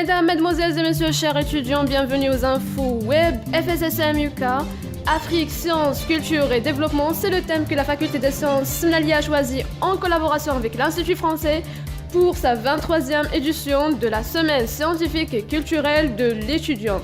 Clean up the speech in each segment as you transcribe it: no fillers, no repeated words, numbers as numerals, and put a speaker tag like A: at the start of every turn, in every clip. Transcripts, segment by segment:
A: Mesdames, Mesdemoiselles et Messieurs, chers étudiants, bienvenue aux infos web FSSM UK. Afrique, sciences, culture et développement, c'est le thème que la faculté des sciences SNALI a choisi en collaboration avec l'Institut français pour sa 23e édition de la semaine scientifique et culturelle de l'étudiant,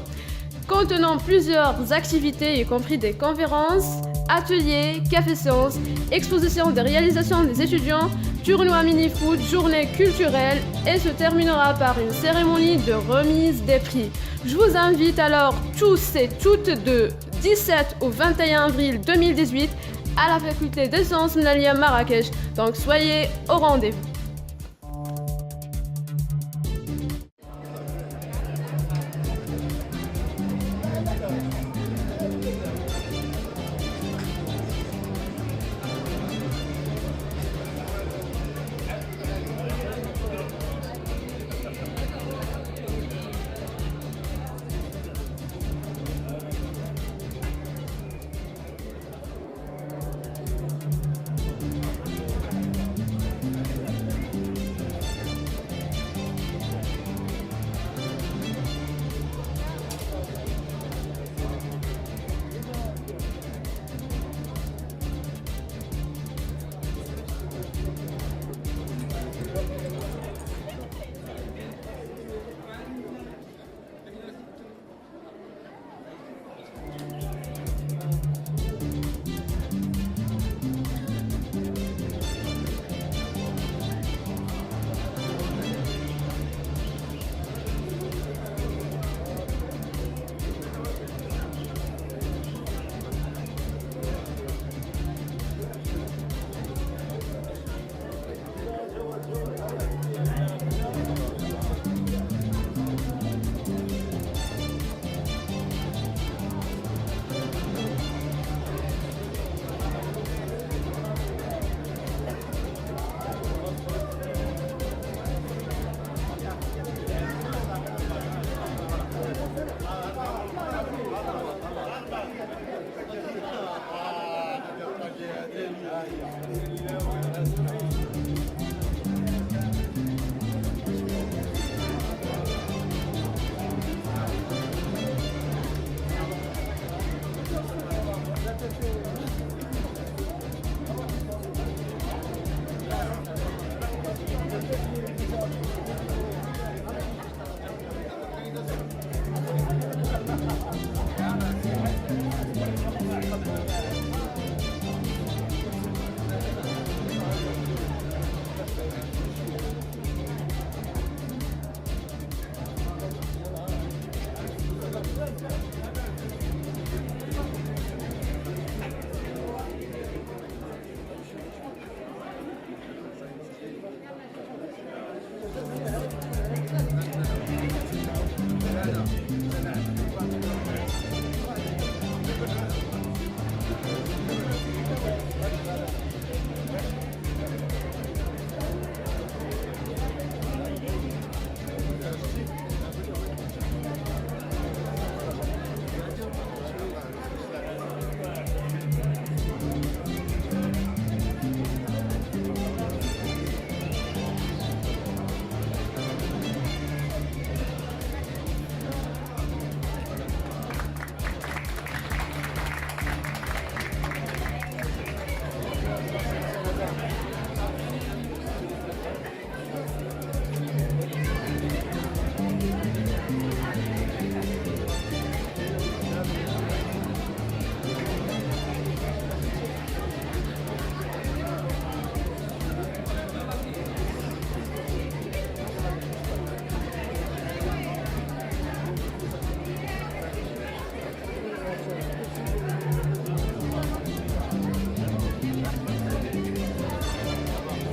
A: contenant plusieurs activités, y compris des conférences, ateliers, café-sciences, expositions des réalisations des étudiants, tournoi mini-foot, journée culturelle et se terminera par une cérémonie de remise des prix. Je vous invite alors tous et toutes de 17 au 21 avril 2018 à la faculté des sciences SNALI à Marrakech, donc soyez au rendez-vous.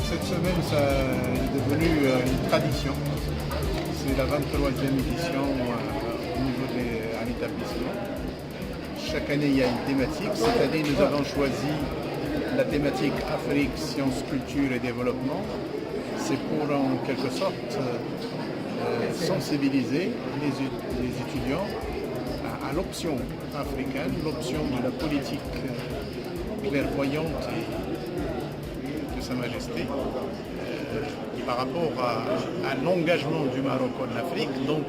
B: Cette semaine, ça est devenu une tradition. C'est la 23e édition au niveau de l'établissement. Chaque année, il y a une thématique. Cette année, nous avons choisi la thématique Afrique, sciences, culture et développement. C'est pour, en quelque sorte, sensibiliser les étudiants à l'option africaine, l'option de la politique clairvoyante et de Sa Majesté par rapport à l'engagement du Maroc en Afrique. Donc,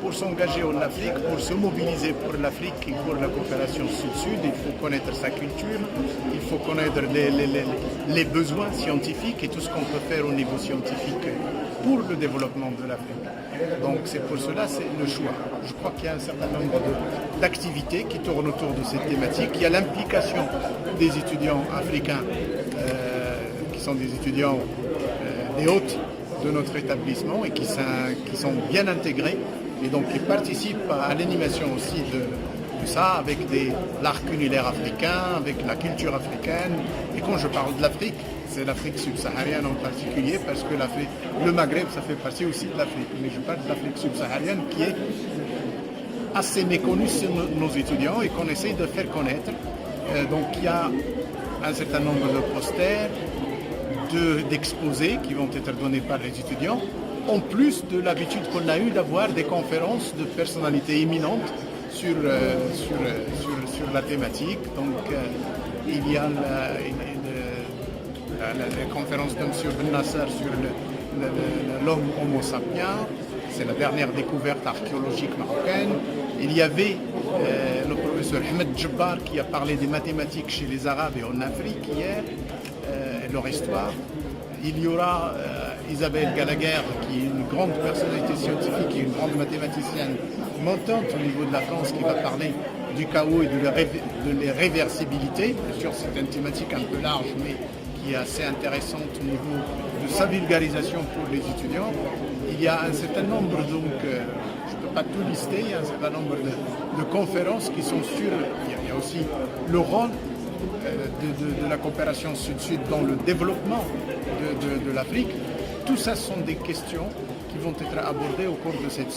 B: pour s'engager en Afrique, pour se mobiliser pour l'Afrique et pour la coopération sud-sud, il faut connaître sa culture, il faut connaître les besoins scientifiques et tout ce qu'on peut faire au niveau scientifique pour le développement de l'Afrique. Donc c'est pour cela c'est le choix. Je crois qu'il y a un certain nombre d'activités qui tournent autour de cette thématique. Il y a l'implication des étudiants africains qui sont des étudiants des hôtes de notre établissement et qui sont bien intégrés et donc qui participent à l'animation aussi de ça avec l'art culinaire africain, avec la culture africaine. Et quand je parle de l'Afrique, c'est l'Afrique subsaharienne en particulier parce que le Maghreb, ça fait partie aussi de l'Afrique. Mais je parle de l'Afrique subsaharienne qui est assez méconnue sur nos étudiants et qu'on essaye de faire connaître. Donc il y a un certain nombre de posters, d'exposés qui vont être donnés par les étudiants, en plus de l'habitude qu'on a eue d'avoir des conférences de personnalités éminentes sur la thématique. Donc il y a la conférence de M. Ben Nasser sur l'homme Homo sapiens, c'est la dernière découverte archéologique marocaine. Il y avait le professeur Ahmed Djebbar qui a parlé des mathématiques chez les Arabes et en Afrique hier, leur histoire. Il y aura Isabelle Gallagher, qui est une grande personnalité scientifique et une grande mathématicienne montante au niveau de la France, qui va parler du chaos et de l'irréversibilité. Bien sûr, c'est une thématique un peu large, mais qui est assez intéressante au niveau de sa vulgarisation pour les étudiants. Il y a un certain nombre, donc, je ne peux pas tout lister, il y a un certain nombre de conférences qui sont sur. Il y a aussi le rôle de la coopération sud-sud dans le développement de l'Afrique. Tout ça sont des questions qui vont être abordées au cours de cette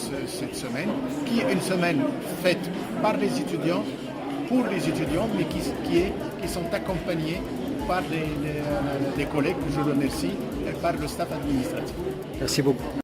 B: semaine, qui est une semaine faite par les étudiants, pour les étudiants, mais qui sont accompagnés par des collègues que je remercie et par le staff administratif.
C: Merci beaucoup.